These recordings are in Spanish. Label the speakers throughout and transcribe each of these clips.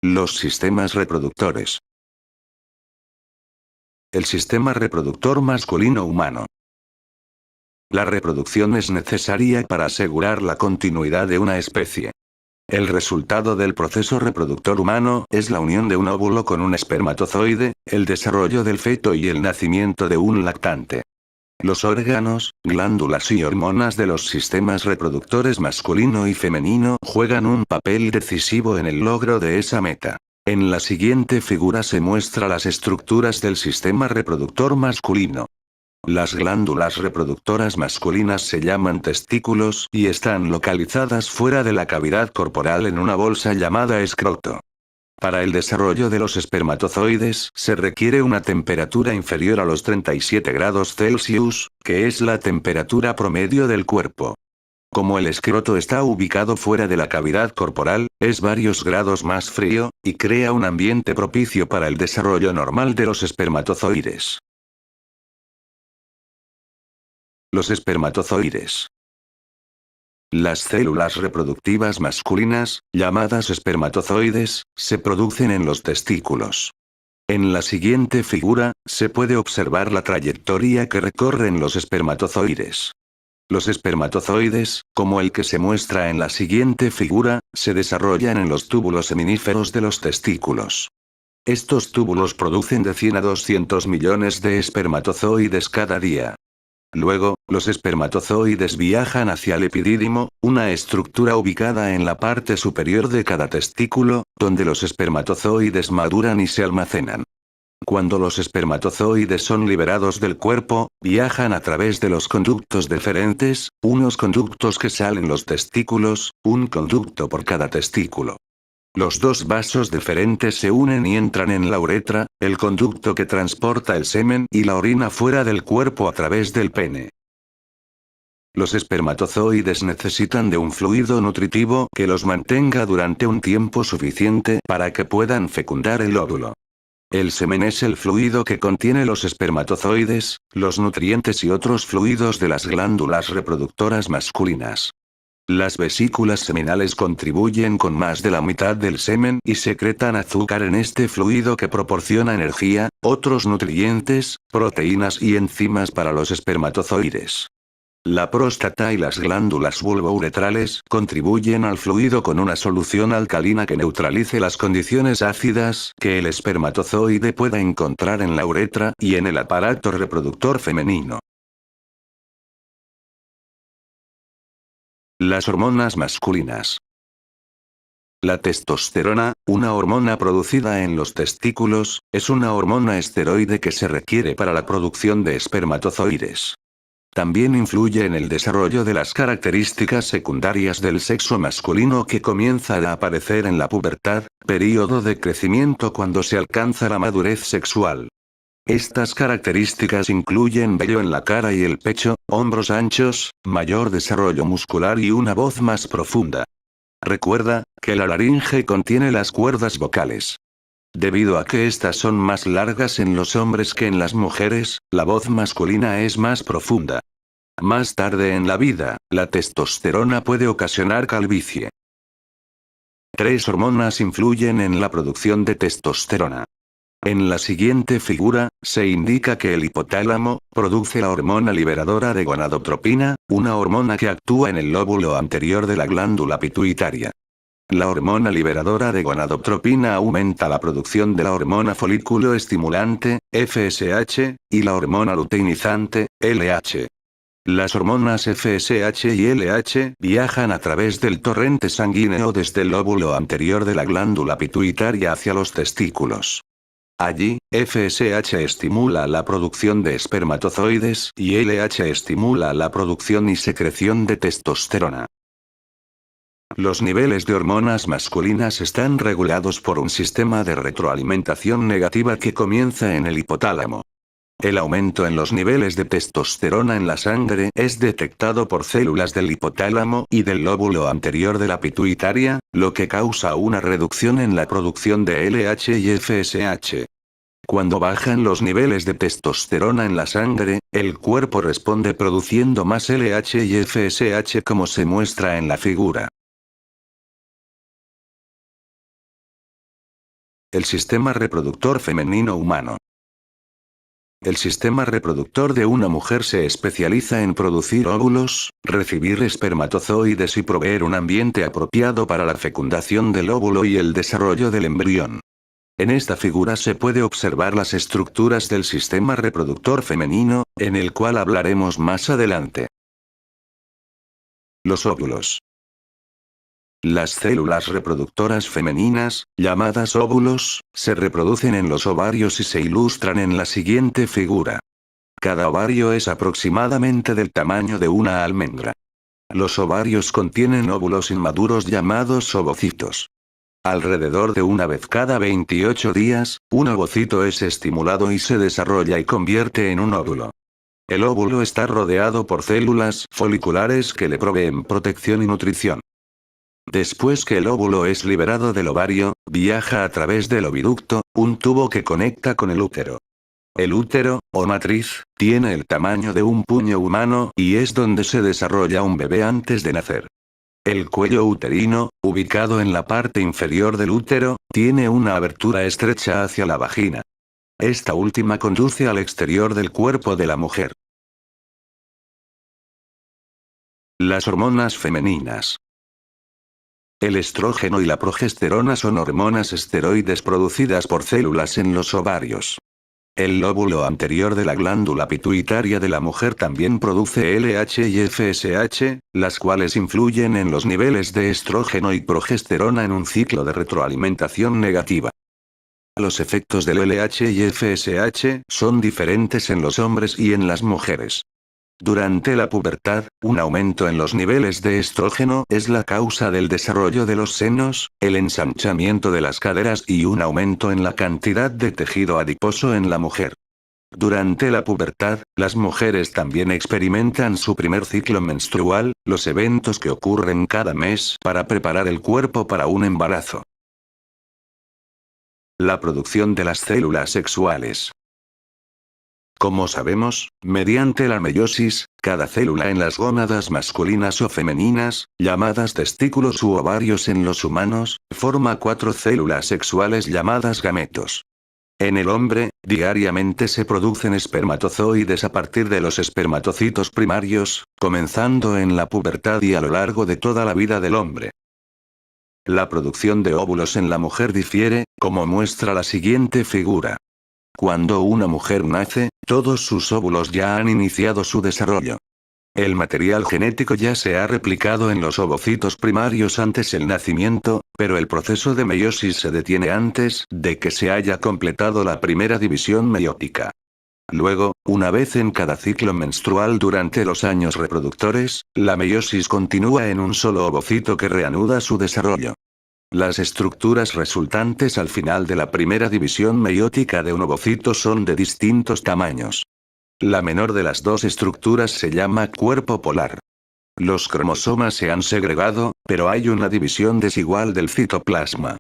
Speaker 1: Los sistemas reproductores. El sistema reproductor masculino humano. La reproducción es necesaria para asegurar la continuidad de una especie. El resultado del proceso reproductor humano es la unión de un óvulo con un espermatozoide, el desarrollo del feto y el nacimiento de un lactante. Los órganos, glándulas y hormonas de los sistemas reproductores masculino y femenino juegan un papel decisivo en el logro de esa meta. En la siguiente figura se muestra las estructuras del sistema reproductor masculino. Las glándulas reproductoras masculinas se llaman testículos y están localizadas fuera de la cavidad corporal en una bolsa llamada escroto. Para el desarrollo de los espermatozoides se requiere una temperatura inferior a los 37 grados Celsius, que es la temperatura promedio del cuerpo. Como el escroto está ubicado fuera de la cavidad corporal, es varios grados más frío, y crea un ambiente propicio para el desarrollo normal de los espermatozoides. Los espermatozoides. Las células reproductivas masculinas, llamadas espermatozoides, se producen en los testículos. En la siguiente figura, se puede observar la trayectoria que recorren los espermatozoides. Los espermatozoides, como el que se muestra en la siguiente figura, se desarrollan en los túbulos seminíferos de los testículos. Estos túbulos producen de 100 a 200 millones de espermatozoides cada día. Luego, los espermatozoides viajan hacia el epidídimo, una estructura ubicada en la parte superior de cada testículo, donde los espermatozoides maduran y se almacenan. Cuando los espermatozoides son liberados del cuerpo, viajan a través de los conductos deferentes, unos conductos que salen los testículos, un conducto por cada testículo. Los dos vasos deferentes se unen y entran en la uretra, el conducto que transporta el semen y la orina fuera del cuerpo a través del pene. Los espermatozoides necesitan de un fluido nutritivo que los mantenga durante un tiempo suficiente para que puedan fecundar el óvulo. El semen es el fluido que contiene los espermatozoides, los nutrientes y otros fluidos de las glándulas reproductoras masculinas. Las vesículas seminales contribuyen con más de la mitad del semen y secretan azúcar en este fluido que proporciona energía, otros nutrientes, proteínas y enzimas para los espermatozoides. La próstata y las glándulas vulvouretrales contribuyen al fluido con una solución alcalina que neutralice las condiciones ácidas que el espermatozoide pueda encontrar en la uretra y en el aparato reproductor femenino. Las hormonas masculinas. La testosterona, una hormona producida en los testículos, es una hormona esteroide que se requiere para la producción de espermatozoides. También influye en el desarrollo de las características secundarias del sexo masculino que comienza a aparecer en la pubertad, período de crecimiento cuando se alcanza la madurez sexual. Estas características incluyen vello en la cara y el pecho, hombros anchos, mayor desarrollo muscular y una voz más profunda. Recuerda, que la laringe contiene las cuerdas vocales. Debido a que estas son más largas en los hombres que en las mujeres, la voz masculina es más profunda. Más tarde en la vida, la testosterona puede ocasionar calvicie. 3 hormonas influyen en la producción de testosterona. En la siguiente figura, se indica que el hipotálamo produce la hormona liberadora de gonadotropina, una hormona que actúa en el lóbulo anterior de la glándula pituitaria. La hormona liberadora de gonadotropina aumenta la producción de la hormona folículo estimulante, FSH, y la hormona luteinizante, LH. Las hormonas FSH y LH viajan a través del torrente sanguíneo desde el lóbulo anterior de la glándula pituitaria hacia los testículos. Allí, FSH estimula la producción de espermatozoides y LH estimula la producción y secreción de testosterona. Los niveles de hormonas masculinas están regulados por un sistema de retroalimentación negativa que comienza en el hipotálamo. El aumento en los niveles de testosterona en la sangre es detectado por células del hipotálamo y del lóbulo anterior de la pituitaria, lo que causa una reducción en la producción de LH y FSH. Cuando bajan los niveles de testosterona en la sangre, el cuerpo responde produciendo más LH y FSH como se muestra en la figura. El sistema reproductor femenino humano. El sistema reproductor de una mujer se especializa en producir óvulos, recibir espermatozoides y proveer un ambiente apropiado para la fecundación del óvulo y el desarrollo del embrión. En esta figura se puede observar las estructuras del sistema reproductor femenino, en el cual hablaremos más adelante. Los óvulos. Las células reproductoras femeninas, llamadas óvulos, se reproducen en los ovarios y se ilustran en la siguiente figura. Cada ovario es aproximadamente del tamaño de una almendra. Los ovarios contienen óvulos inmaduros llamados ovocitos. Alrededor de una vez cada 28 días, un ovocito es estimulado y se desarrolla y convierte en un óvulo. El óvulo está rodeado por células foliculares que le proveen protección y nutrición. Después que el óvulo es liberado del ovario, viaja a través del oviducto, un tubo que conecta con el útero. El útero, o matriz, tiene el tamaño de un puño humano y es donde se desarrolla un bebé antes de nacer. El cuello uterino, ubicado en la parte inferior del útero, tiene una abertura estrecha hacia la vagina. Esta última conduce al exterior del cuerpo de la mujer. Las hormonas femeninas. El estrógeno y la progesterona son hormonas esteroides producidas por células en los ovarios. El lóbulo anterior de la glándula pituitaria de la mujer también produce LH y FSH, las cuales influyen en los niveles de estrógeno y progesterona en un ciclo de retroalimentación negativa. Los efectos del LH y FSH son diferentes en los hombres y en las mujeres. Durante la pubertad, un aumento en los niveles de estrógeno es la causa del desarrollo de los senos, el ensanchamiento de las caderas y un aumento en la cantidad de tejido adiposo en la mujer. Durante la pubertad, las mujeres también experimentan su primer ciclo menstrual, los eventos que ocurren cada mes para preparar el cuerpo para un embarazo. La producción de las células sexuales. Como sabemos, mediante la meiosis, cada célula en las gónadas masculinas o femeninas, llamadas testículos u ovarios en los humanos, forma 4 células sexuales llamadas gametos. En el hombre, diariamente se producen espermatozoides a partir de los espermatocitos primarios, comenzando en la pubertad y a lo largo de toda la vida del hombre. La producción de óvulos en la mujer difiere, como muestra la siguiente figura. Cuando una mujer nace, todos sus óvulos ya han iniciado su desarrollo. El material genético ya se ha replicado en los ovocitos primarios antes del nacimiento, pero el proceso de meiosis se detiene antes de que se haya completado la primera división meiótica. Luego, una vez en cada ciclo menstrual durante los años reproductores, la meiosis continúa en un solo ovocito que reanuda su desarrollo. Las estructuras resultantes al final de la primera división meiótica de un ovocito son de distintos tamaños. La menor de las dos estructuras se llama cuerpo polar. Los cromosomas se han segregado, pero hay una división desigual del citoplasma.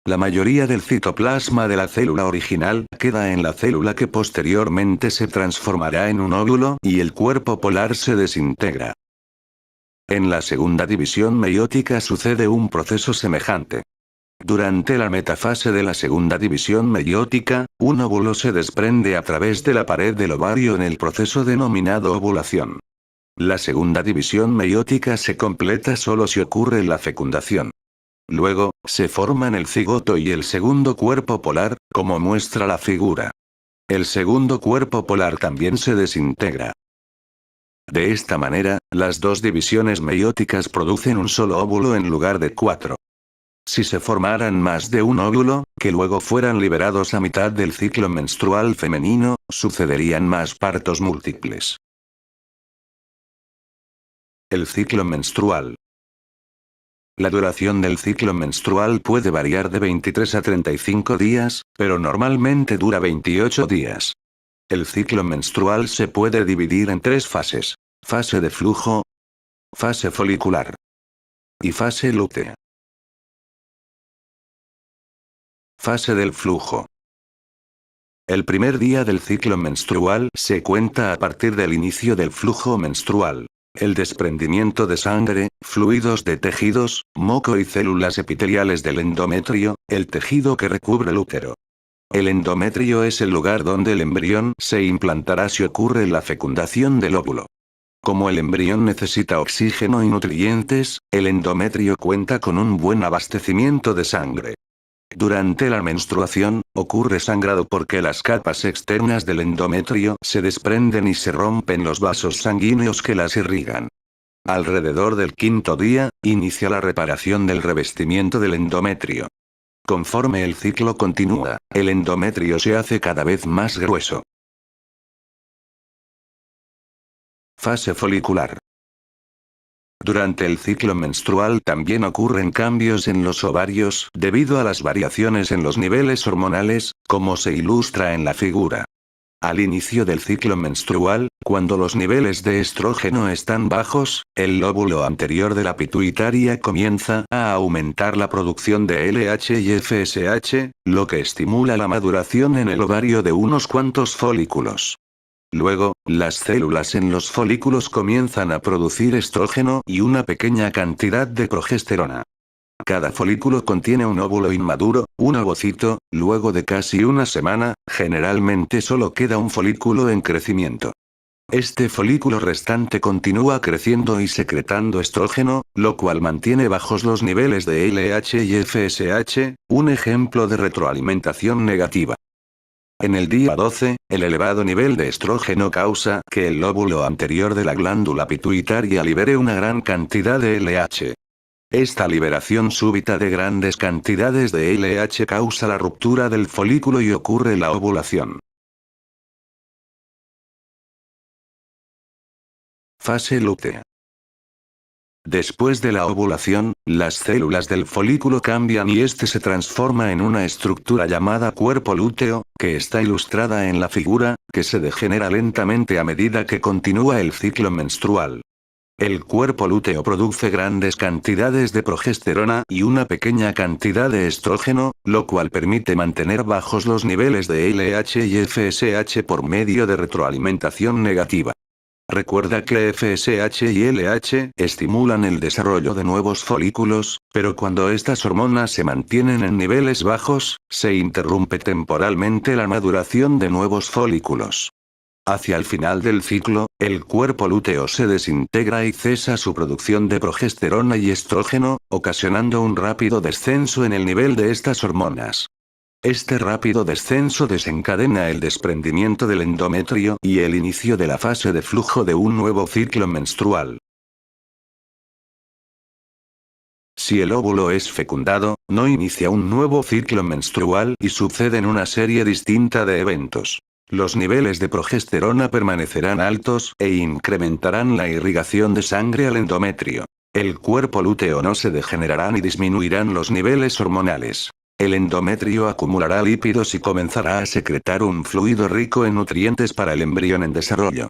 Speaker 1: La mayoría del citoplasma de la célula original queda en la célula que posteriormente se transformará en un óvulo y el cuerpo polar se desintegra. En la segunda división meiótica sucede un proceso semejante. Durante la metafase de la segunda división meiótica, un óvulo se desprende a través de la pared del ovario en el proceso denominado ovulación. La segunda división meiótica se completa solo si ocurre la fecundación. Luego, se forman el cigoto y el segundo cuerpo polar, como muestra la figura. El segundo cuerpo polar también se desintegra. De esta manera, las dos divisiones meióticas producen un solo óvulo en lugar de 4. Si se formaran más de un óvulo, que luego fueran liberados a mitad del ciclo menstrual femenino, sucederían más partos múltiples. El ciclo menstrual. La duración del ciclo menstrual puede variar de 23 a 35 días, pero normalmente dura 28 días. El ciclo menstrual se puede dividir en 3 fases. Fase de flujo, fase folicular y fase lútea. Fase del flujo. El primer día del ciclo menstrual se cuenta a partir del inicio del flujo menstrual. El desprendimiento de sangre, fluidos de tejidos, moco y células epiteliales del endometrio, el tejido que recubre el útero. El endometrio es el lugar donde el embrión se implantará si ocurre la fecundación del óvulo. Como el embrión necesita oxígeno y nutrientes, el endometrio cuenta con un buen abastecimiento de sangre. Durante la menstruación, ocurre sangrado porque las capas externas del endometrio se desprenden y se rompen los vasos sanguíneos que las irrigan. Alrededor del quinto día, inicia la reparación del revestimiento del endometrio. Conforme el ciclo continúa, el endometrio se hace cada vez más grueso. Fase folicular. Durante el ciclo menstrual también ocurren cambios en los ovarios debido a las variaciones en los niveles hormonales, como se ilustra en la figura. Al inicio del ciclo menstrual, cuando los niveles de estrógeno están bajos, el lóbulo anterior de la pituitaria comienza a aumentar la producción de LH y FSH, lo que estimula la maduración en el ovario de unos cuantos folículos. Luego, las células en los folículos comienzan a producir estrógeno y una pequeña cantidad de progesterona. Cada folículo contiene un óvulo inmaduro, un ovocito, luego de casi una semana, generalmente solo queda un folículo en crecimiento. Este folículo restante continúa creciendo y secretando estrógeno, lo cual mantiene bajos los niveles de LH y FSH, un ejemplo de retroalimentación negativa. En el día 12, el elevado nivel de estrógeno causa que el lóbulo anterior de la glándula pituitaria libere una gran cantidad de LH. Esta liberación súbita de grandes cantidades de LH causa la ruptura del folículo y ocurre la ovulación. Fase lútea. Después de la ovulación, las células del folículo cambian y este se transforma en una estructura llamada cuerpo lúteo, que está ilustrada en la figura, que se degenera lentamente a medida que continúa el ciclo menstrual. El cuerpo lúteo produce grandes cantidades de progesterona y una pequeña cantidad de estrógeno, lo cual permite mantener bajos los niveles de LH y FSH por medio de retroalimentación negativa. Recuerda que FSH y LH estimulan el desarrollo de nuevos folículos, pero cuando estas hormonas se mantienen en niveles bajos, se interrumpe temporalmente la maduración de nuevos folículos. Hacia el final del ciclo, el cuerpo lúteo se desintegra y cesa su producción de progesterona y estrógeno, ocasionando un rápido descenso en el nivel de estas hormonas. Este rápido descenso desencadena el desprendimiento del endometrio y el inicio de la fase de flujo de un nuevo ciclo menstrual. Si el óvulo es fecundado, no inicia un nuevo ciclo menstrual y suceden una serie distinta de eventos. Los niveles de progesterona permanecerán altos e incrementarán la irrigación de sangre al endometrio. El cuerpo lúteo no se degenerará ni disminuirán los niveles hormonales. El endometrio acumulará lípidos y comenzará a secretar un fluido rico en nutrientes para el embrión en desarrollo.